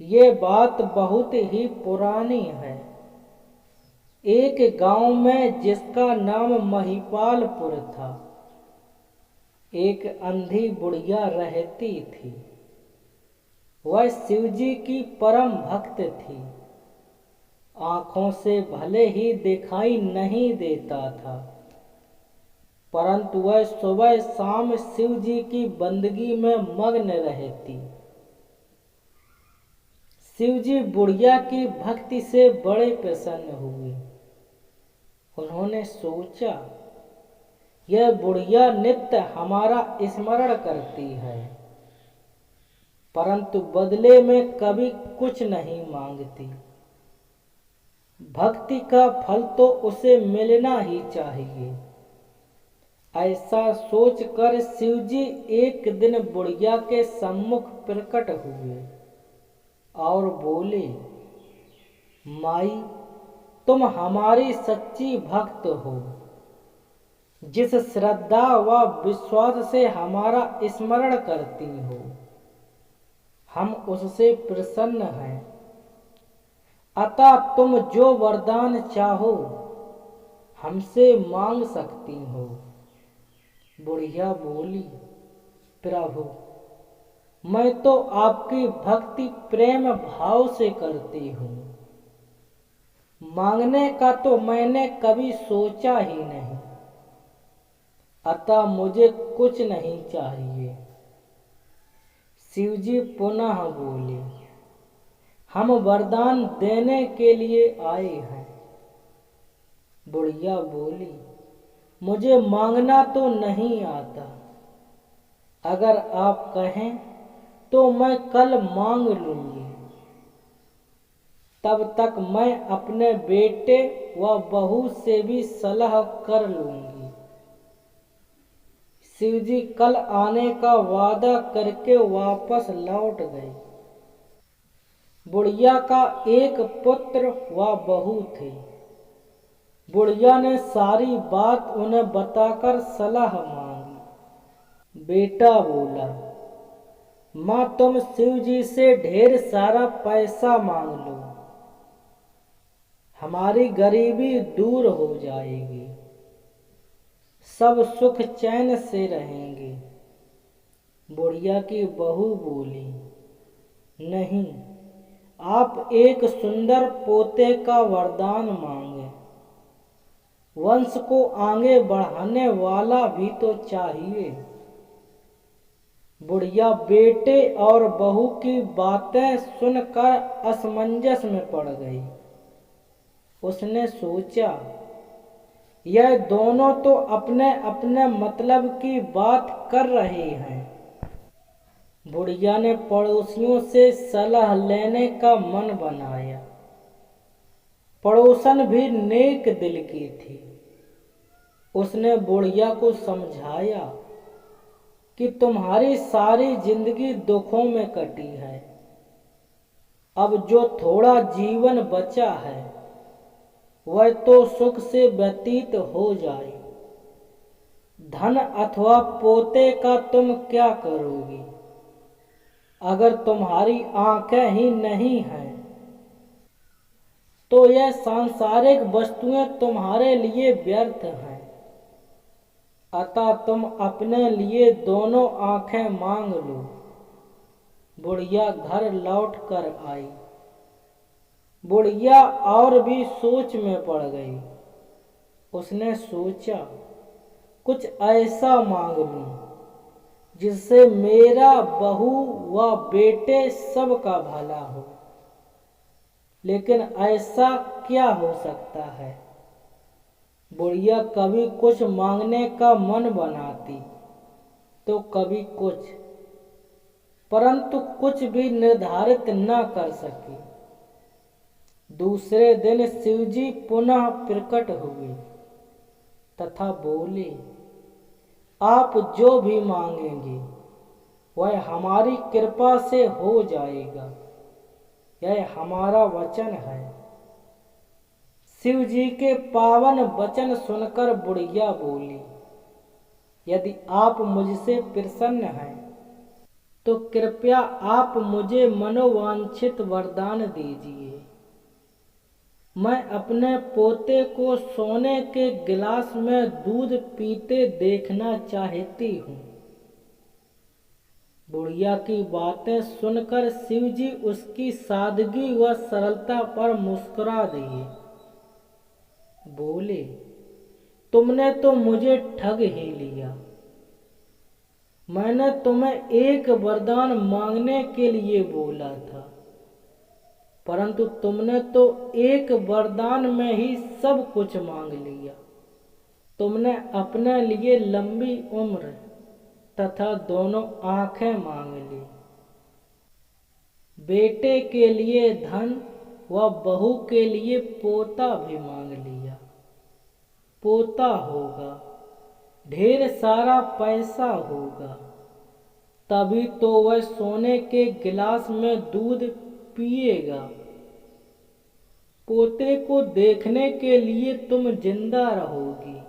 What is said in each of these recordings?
ये बात बहुत ही पुरानी है। एक गांव में जिसका नाम महिपालपुर था, एक अंधी बुढ़िया रहती थी। वह शिवजी की परम भक्त थी। आंखों से भले ही दिखाई नहीं देता था, परंतु वह सुबह शाम शिवजी की बंदगी में मग्न रहती। शिवजी बुढ़िया की भक्ति से बड़े प्रसन्न हुए। उन्होंने सोचा, यह बुढ़िया नित्य हमारा स्मरण करती है, परंतु बदले में कभी कुछ नहीं मांगती। भक्ति का फल तो उसे मिलना ही चाहिए। ऐसा सोचकर शिवजी एक दिन बुढ़िया के सम्मुख प्रकट हुए और बोले, माई, तुम हमारी सच्ची भक्त हो। जिस श्रद्धा व विश्वास से हमारा स्मरण करती हो, हम उससे प्रसन्न हैं। अतः तुम जो वरदान चाहो हमसे मांग सकती हो। बुढ़िया बोली, प्रभु, मैं तो आपकी भक्ति प्रेम भाव से करती हूँ। मांगने का तो मैंने कभी सोचा ही नहीं, अतः मुझे कुछ नहीं चाहिए। शिवजी पुनः बोले, हम वरदान देने के लिए आए हैं। बुढ़िया बोली, मुझे मांगना तो नहीं आता। अगर आप कहें तो मैं कल मांग लूंगी। तब तक मैं अपने बेटे व बहू से भी सलाह कर लूंगी। शिवजी कल आने का वादा करके वापस लौट गए। बुढ़िया का एक पुत्र व बहू थे। बुढ़िया ने सारी बात उन्हें बताकर सलाह मांगी। बेटा बोला, माँ, तुम शिवजी से ढेर सारा पैसा मांग लो, हमारी गरीबी दूर हो जाएगी, सब सुख चैन से रहेंगे। बुढ़िया की बहू बोली, नहीं, आप एक सुंदर पोते का वरदान मांगे। वंश को आगे बढ़ाने वाला भी तो चाहिए। बुढ़िया बेटे और बहू की बातें सुनकर असमंजस में पड़ गई। उसने सोचा, यह दोनों तो अपने अपने मतलब की बात कर रहे हैं। बुढ़िया ने पड़ोसियों से सलाह लेने का मन बनाया। पड़ोसन भी नेक दिल की थी। उसने बुढ़िया को समझाया कि तुम्हारी सारी जिंदगी दुखों में कटी है। अब जो थोड़ा जीवन बचा है वह तो सुख से व्यतीत हो जाए। धन अथवा पोते का तुम क्या करोगी? अगर तुम्हारी आंखें ही नहीं हैं तो यह सांसारिक वस्तुएं तुम्हारे लिए व्यर्थ हैं। अतः तुम अपने लिए दोनों आंखें मांग लो। बुढ़िया घर लौट कर आई। बुढ़िया और भी सोच में पड़ गई। उसने सोचा, कुछ ऐसा मांग लूं जिससे मेरा बहू व बेटे सबका भला हो। लेकिन ऐसा क्या हो सकता है? बुढ़िया कभी कुछ मांगने का मन बनाती तो कभी कुछ, परंतु कुछ भी निर्धारित न कर सकी। दूसरे दिन शिवजी पुनः प्रकट हुए तथा बोले, आप जो भी मांगेंगे वह हमारी कृपा से हो जाएगा, यह हमारा वचन है। शिव जी के पावन वचन सुनकर बुढ़िया बोली, यदि आप मुझसे प्रसन्न हैं तो कृपया आप मुझे मनोवांछित वरदान दीजिए। मैं अपने पोते को सोने के गिलास में दूध पीते देखना चाहती हूँ। बुढ़िया की बातें सुनकर शिवजी उसकी सादगी व सरलता पर मुस्कुरा दिए। बोले, तुमने तो मुझे ठग ही लिया। मैंने तुम्हें एक वरदान मांगने के लिए बोला था, परंतु तुमने तो एक वरदान में ही सब कुछ मांग लिया। तुमने अपने लिए लंबी उम्र तथा दोनों आंखें मांग ली। बेटे के लिए धन व बहू के लिए पोता भी मांग लिया। पोता होगा, ढेर सारा पैसा होगा, तभी तो वह सोने के गिलास में दूध पिएगा। पोते को देखने के लिए तुम जिंदा रहोगी,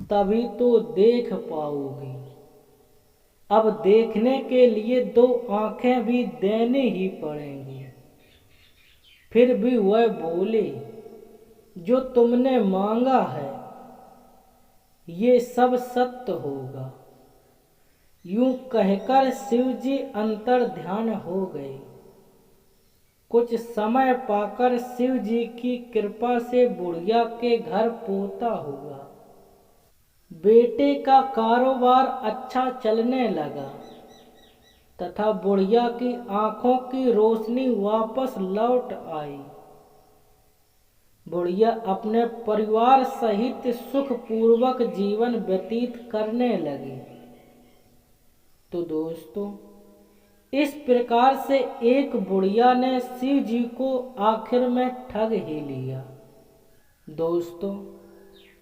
तभी तो देख पाओगी। अब देखने के लिए दो आंखें भी देनी ही पड़ेंगी। फिर भी वह बोले, जो तुमने मांगा है ये सब सत्य होगा। यूं कहकर शिवजी अंतर ध्यान हो गए। कुछ समय पाकर शिवजी की कृपा से बुढ़िया के घर पोता हुआ। बेटे का कारोबार अच्छा चलने लगा तथा बुढ़िया की आंखों की रोशनी वापस लौट आई। बुढ़िया अपने परिवार सहित सुखपूर्वक जीवन व्यतीत करने लगी। तो दोस्तों, इस प्रकार से एक बुढ़िया ने शिव जी को आखिर में ठग ही लिया। दोस्तों,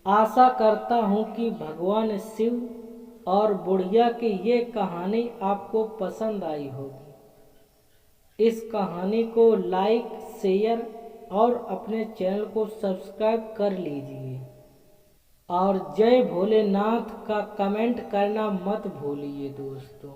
आशा करता हूँ कि भगवान शिव और बुढ़िया की ये कहानी आपको पसंद आई होगी। इस कहानी को लाइक, शेयर और अपने चैनल को सब्सक्राइब कर लीजिए और जय भोलेनाथ का कमेंट करना मत भूलिए दोस्तों।